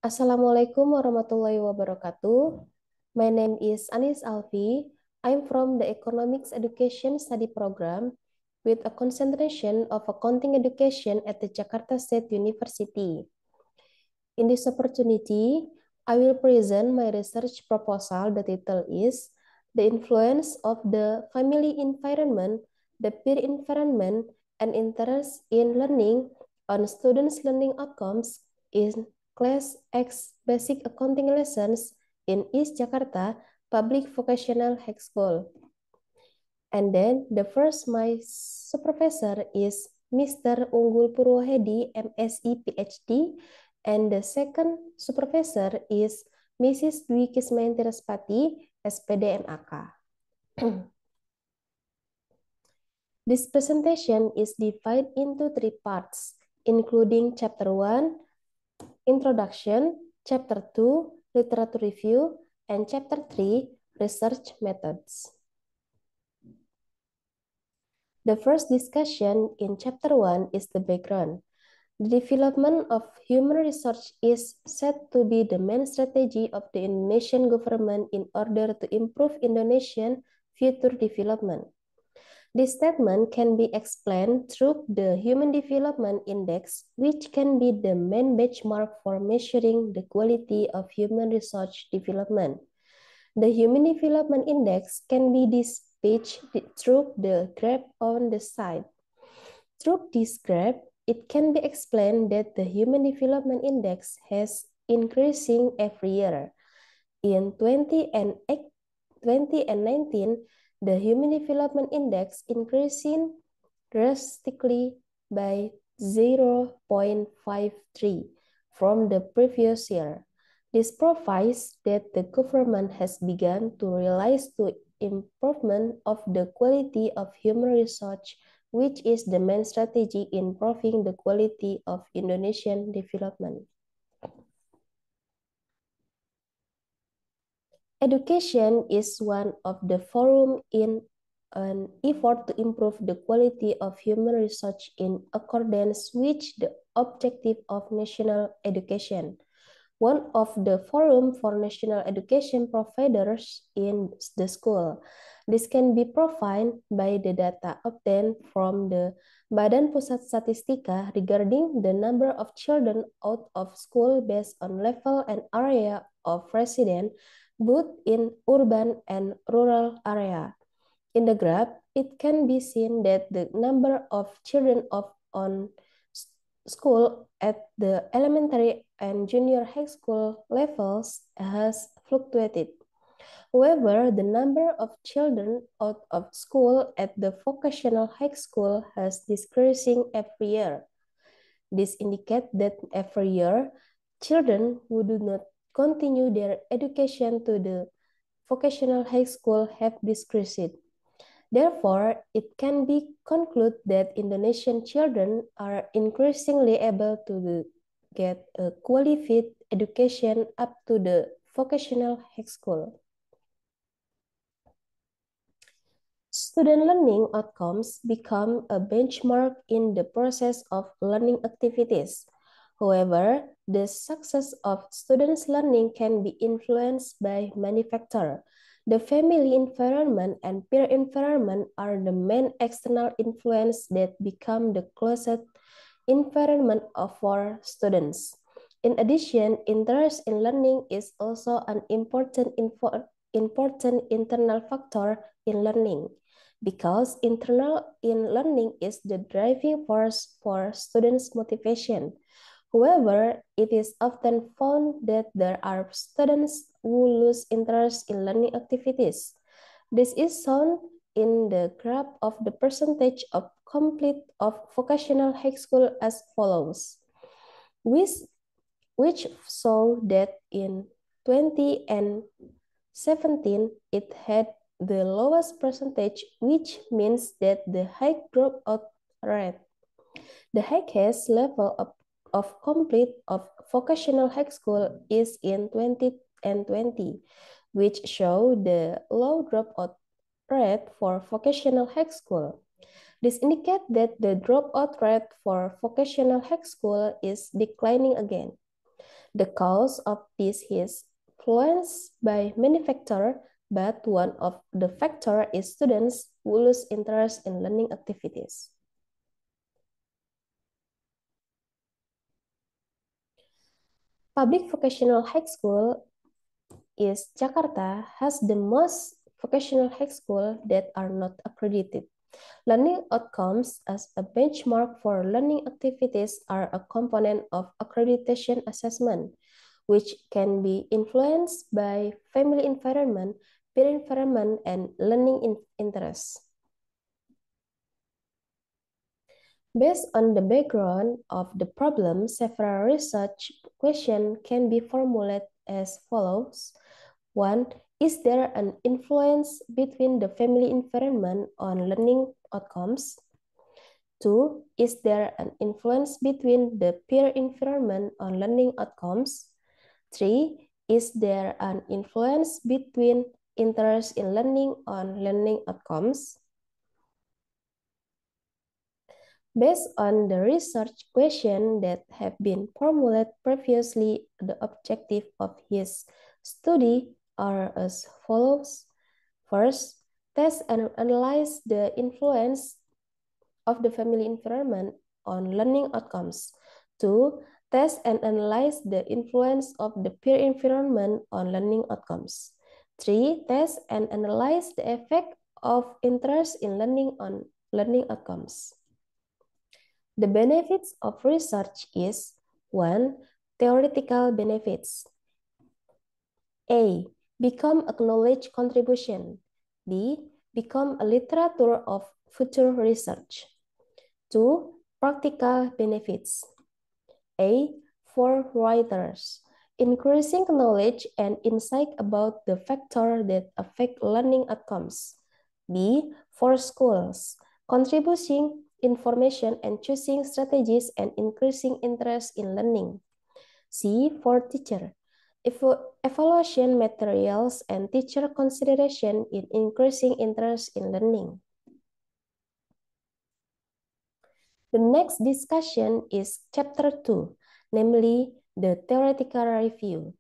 Assalamualaikum warahmatullahi wabarakatuh. My name is Anis Alfi. I'm from the Economics Education Study Program with a concentration of accounting education at the Jakarta State University. In this opportunity, I will present my research proposal. The title is The Influence of the Family Environment, the Peer Environment, and Interest in Learning on Students' Learning Outcomes in Class X Basic Accounting Lessons in East Jakarta Public Vocational High School. And then the first my supervisor is Mr. Unggul Purwohedi, MSc PhD, and the second supervisor is Mrs. Dwi Kismayanti Respati, SPD MAK. This presentation is divided into three parts, including Chapter 1, Introduction, Chapter 2, Literature Review, and Chapter 3, Research Methods. The first discussion in Chapter 1 is the background. The development of human resource is said to be the main strategy of the Indonesian government in order to improve Indonesian future development. This statement can be explained through the Human Development Index, which can be the main benchmark for measuring the quality of human resource development. The Human Development Index can be dispatched through the graph on the side. Through this graph, it can be explained that the Human Development Index has increasing every year. In 2019, the Human Development Index increasing drastically by 0.53 from the previous year. This provides that the government has begun to realize the improvement of the quality of human resource, which is the main strategy in improving the quality of Indonesian development. Education is one of the forum in an effort to improve the quality of human resource in accordance with the objective of national education. One of the forum for national education providers in the school. This can be provided by the data obtained from the Badan Pusat Statistika regarding the number of children out of school based on level and area of residence, both in urban and rural area. In the graph, it can be seen that the number of children on school at the elementary and junior high school levels has fluctuated. However, the number of children out of school at the vocational high school has decreasing every year. This indicates that every year, children who do not continue their education to the vocational high school have decreased. Therefore, it can be concluded that Indonesian children are increasingly able to get a qualified education up to the vocational high school. Student learning outcomes become a benchmark in the process of learning activities. However, the success of students' learning can be influenced by many factors. The family environment and peer environment are the main external influence that become the closest environment for students. In addition, interest in learning is also an important internal factor in learning, because internal in learning is the driving force for students' motivation. However, it is often found that there are students who lose interest in learning activities. This is shown in the graph of the percentage of complete of vocational high school as follows, which show that in 2017 it had the lowest percentage, which means that the high dropout rate. The highest level of complete of vocational high school is in 2020, which show the low dropout rate for vocational high school. This indicates that the dropout rate for vocational high school is declining again. The cause of this is influenced by many factors, but one of the factors is students who lose interest in learning activities. Public vocational high school is Jakarta has the most vocational high school that are not accredited. Learning outcomes as a benchmark for learning activities are a component of accreditation assessment, which can be influenced by family environment, peer environment, and learning interests. Based on the background of the problem, several research questions can be formulated as follows. 1. Is there an influence between the family environment on learning outcomes? 2. Is there an influence between the peer environment on learning outcomes? 3. Is there an influence between interest in learning on learning outcomes? Based on the research questions that have been formulated previously, the objective of his study are as follows. First, test and analyze the influence of the family environment on learning outcomes. 2. Test and analyze the influence of the peer environment on learning outcomes. 3. Test and analyze the effect of interest in learning on learning outcomes. The benefits of research is 1. Theoretical benefits. A. Become a knowledge contribution. B. Become a literature of future research. 2. Practical benefits. A. For writers. Increasing knowledge and insight about the factors that affect learning outcomes. B. For schools. Contributing information and choosing strategies and increasing interest in learning. C. For teacher. Evaluation materials and teacher consideration in increasing interest in learning. The next discussion is chapter 2, namely the theoretical review.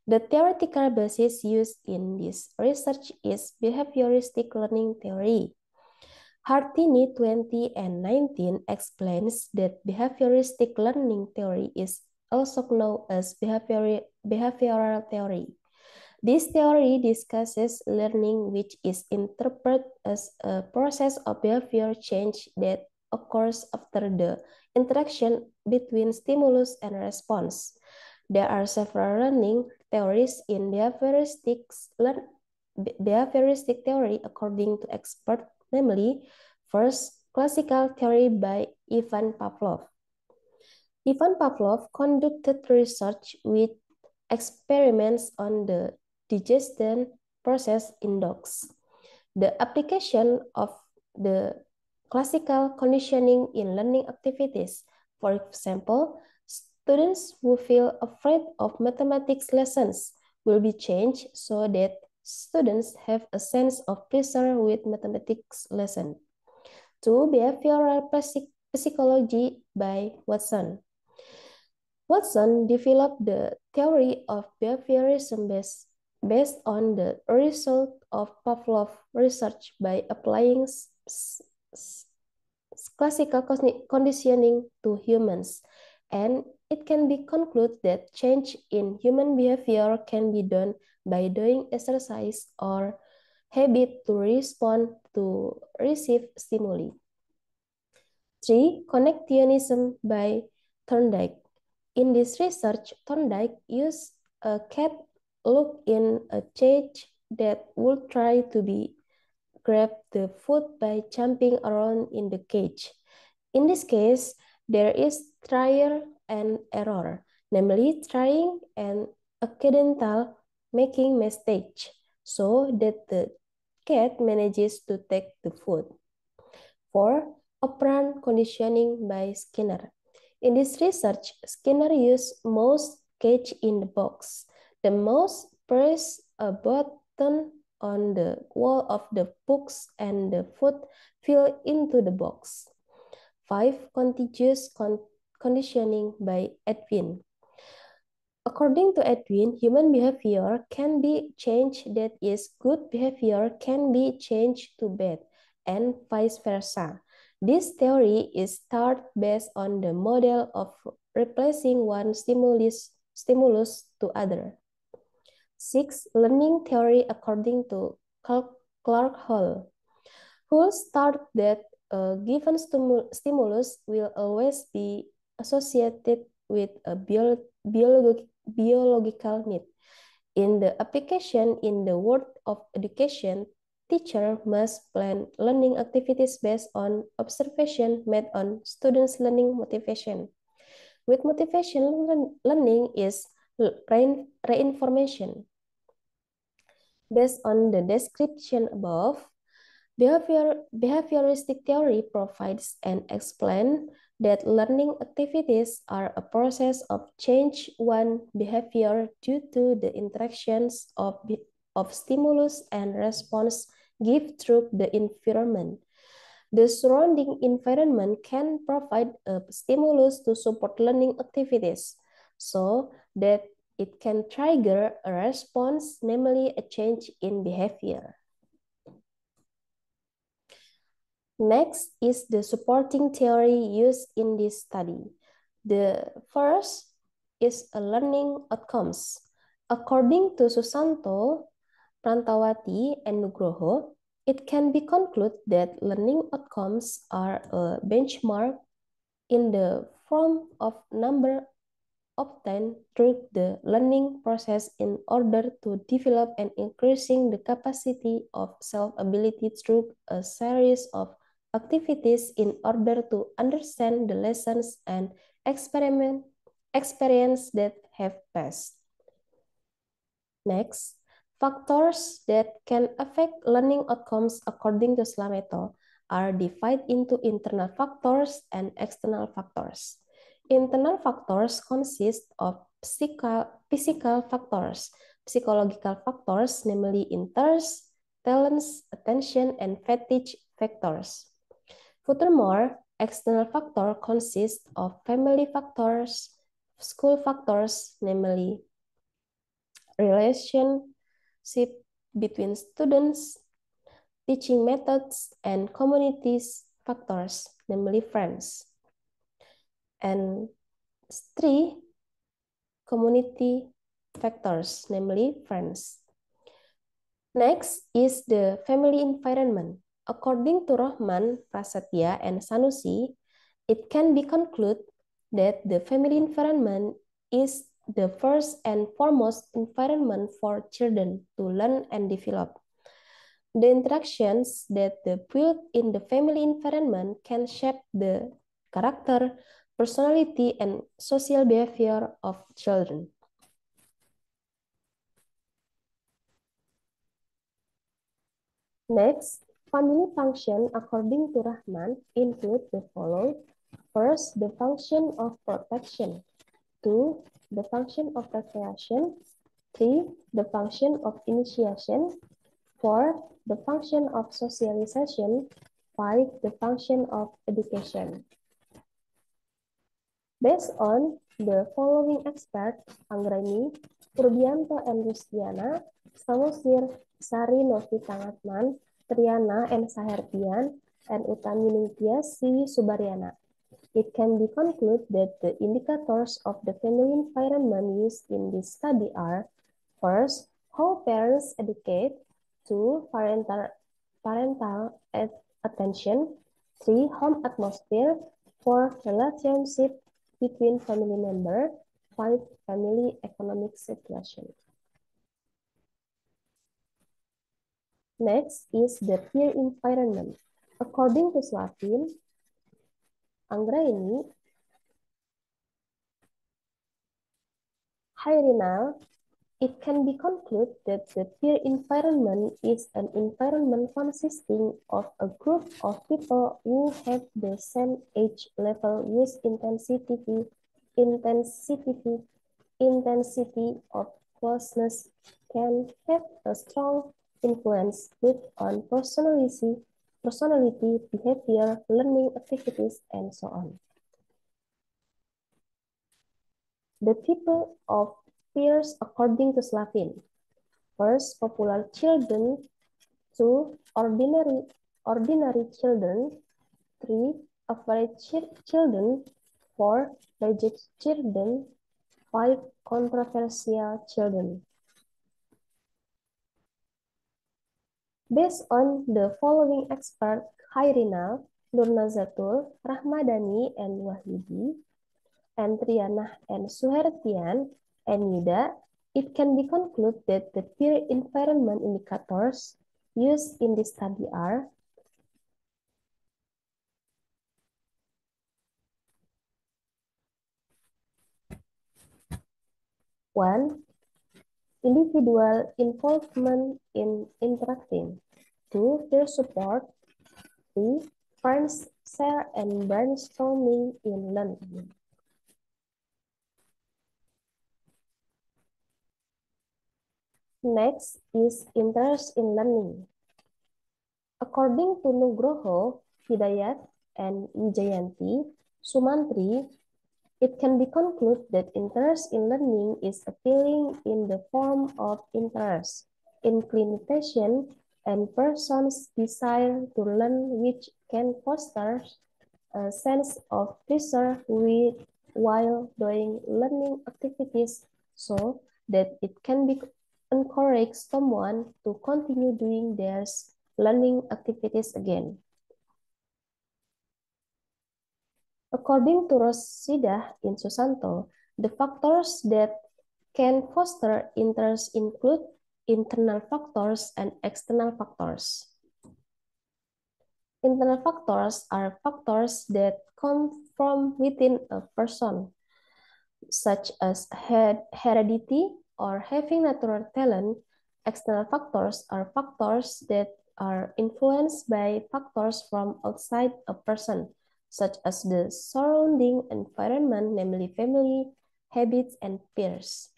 The theoretical basis used in this research is behavioristic learning theory. Hartini 2019 explains that behavioristic learning theory is also known as behavioral theory. This theory discusses learning, which is interpreted as a process of behavior change that occurs after the interaction between stimulus and response. There are several learning theories in behavioristic theory according to experts, namely, first, classical theory by Ivan Pavlov. Ivan Pavlov conducted research with experiments on the digestion process in dogs. The application of the classical conditioning in learning activities, for example, students who feel afraid of mathematics lessons will be changed so that students have a sense of pleasure with mathematics lesson. 2. Behavioral psychology by Watson. Watson developed the theory of behaviorism based on the result of Pavlov research by applying classical conditioning to humans, and it can be concluded that change in human behavior can be done by doing exercise or habit to respond to receive stimuli. 3. Connectionism by Thorndike. In this research, Thorndike used a cat locked in a cage that would try to grab the food by jumping around in the cage. In this case, there is trial and error, namely trying and accidental making mistakes, so that the cat manages to take the food. 4. Operant conditioning by Skinner. In this research, Skinner used mouse cage in the box. The mouse pressed a button on the wall of the box and the food fell into the box. 5. Contiguous conditioning by Edwin. According to Edwin, human behavior can be changed, that is, good behavior can be changed to bad, and vice versa. This theory is thought based on the model of replacing one stimulus to other. 6. Learning theory according to Clark Hall. Who thought that a given stimulus will always be associated with a biological need. In the application in the world of education, teacher must plan learning activities based on observation made on students' learning motivation. With motivation, learning is reinformation. Based on the description above, behavioristic theory provides and explains that learning activities are a process of change one behavior due to the interactions of stimulus and response give through the environment. The surrounding environment can provide a stimulus to support learning activities so that it can trigger a response, namely a change in behavior. Next is the supporting theory used in this study. The first is a learning outcomes. According to Susanto, Prantawati, and Nugroho, it can be concluded that learning outcomes are a benchmark in the form of number obtained through the learning process in order to develop and increasing the capacity of self-ability through a series of activities in order to understand the lessons and experience that have passed. Next, factors that can affect learning outcomes according to Slameto are divided into internal factors and external factors. Internal factors consist of physical factors, psychological factors, namely interests, talents, attention, and fatigue factors. Furthermore, external factors consist of family factors, school factors, namely relationship between students, teaching methods, and communities factors, namely friends. And 3, community factors, namely friends. Next is the family environment. According to Rohman, Prasetya, and Sanusi, it can be concluded that the family environment is the first and foremost environment for children to learn and develop. The interactions that are built in the family environment can shape the character, personality, and social behavior of children. Next, family function according to Rahman include the following. First, the function of protection. 2, the function of recreation. 3, the function of initiation. 4, the function of socialization. 5, the function of education. Based on the following experts, Anggraini, Purbianto and Rustiana, Samosir, Sari Novi Sangatman, Triana and Sahertian, and Utaminingtia Siwi Subaryana. It can be concluded that the indicators of the family environment used in this study are: first, how parents educate; 2, parental attention; 3, home atmosphere; 4, relationship between family members; 5, family economic situation. Next is the peer environment. According to Slavin, Anggraini, Hayrinal, it can be concluded that the peer environment is an environment consisting of a group of people who have the same age level whose intensity of closeness can have a strong influence both on personality, behavior, learning activities, and so on. The people of peers according to Slavin. First, popular children. Two, ordinary children. Three, average children. Four, reject children. Five, controversial children. Based on the following expert, Khairina, Nurnazatul, Rahmadani, and Wahidi, and Triana and Suhertian, and Yuda, it can be concluded that the peer environment indicators used in this study are: one, individual involvement in interacting; two, peer support; three, friends share and brainstorming in learning. Next is interest in learning. According to Nugroho, Hidayat, and Wijayanti Sumantri, it can be concluded that interest in learning is appealing in the form of interest, inclination, and person's desire to learn, which can foster a sense of pleasure while doing learning activities, so that it can be encourage someone to continue doing their learning activities again. According to Rosida in Susanto, the factors that can foster interest include internal factors and external factors. Internal factors are factors that come from within a person, such as heredity or having natural talent. External factors are factors that are influenced by factors from outside a person, such as the surrounding environment, namely family, habits, and peers.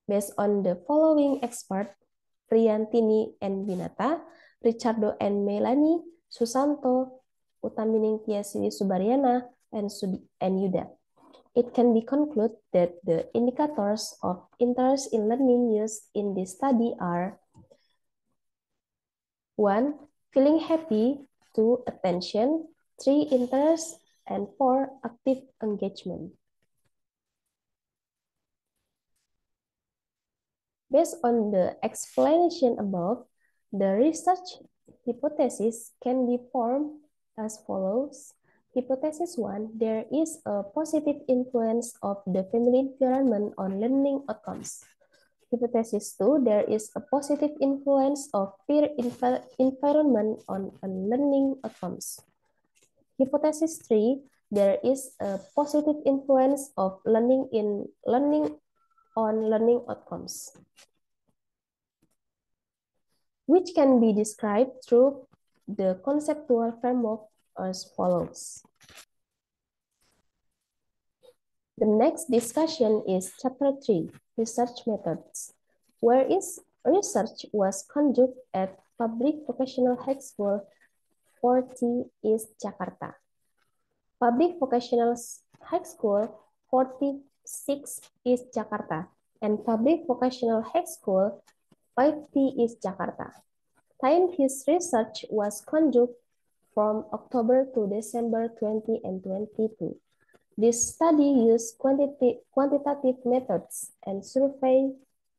Based on the following expert, Priyantini and Binata, Richardo and Melanie, Susanto, Utamining Tiasili Subariana, and Yuda, it can be concluded that the indicators of interest in learning used in this study are: one, feeling happy; two, attention; three, interest; and four, active engagement. Based on the explanation above, the research hypothesis can be formed as follows. Hypothesis 1, there is a positive influence of the family environment on learning outcomes. Hypothesis 2, there is a positive influence of peer environment on learning outcomes. Hypothesis 3, there is a positive influence of learning on learning outcomes, which can be described through the conceptual framework as follows. The next discussion is Chapter 3, Research Methods, where research was conducted at Public Vocational High School 40 East Jakarta. Public Vocational High School 46 East Jakarta and Public Vocational High School 5T East Jakarta. Time his research was conducted from October to December 2022. This study used quantitative methods and survey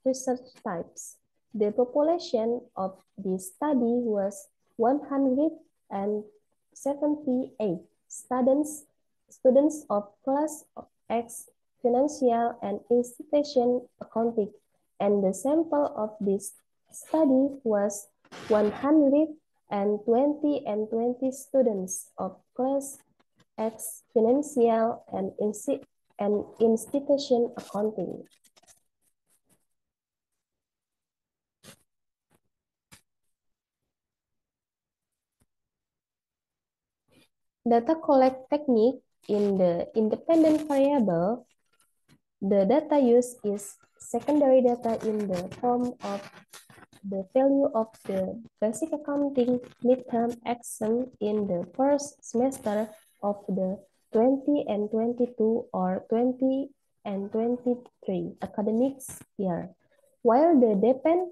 research types. The population of this study was 178 students of class X, financial and institution accounting, and the sample of this study was 120 and 20 students of class X, financial and institution accounting. Data collect technique in the independent variable. The data used is secondary data in the form of the value of the basic accounting midterm exam in the first semester of the 20 and 22 or 20 academic year. While the depend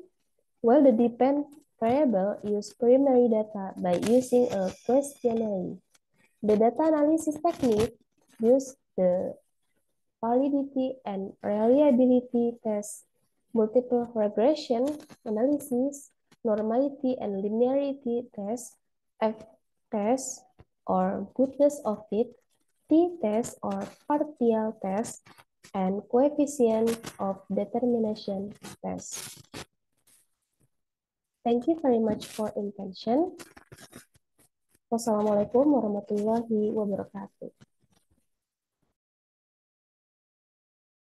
variable use primary data by using a questionnaire. The data analysis technique use the validity and reliability test, multiple regression analysis, normality and linearity test, F-test or goodness of fit, T-test or partial test, and coefficient of determination test. Thank you very much for attention. Wassalamualaikum warahmatullahi wabarakatuh.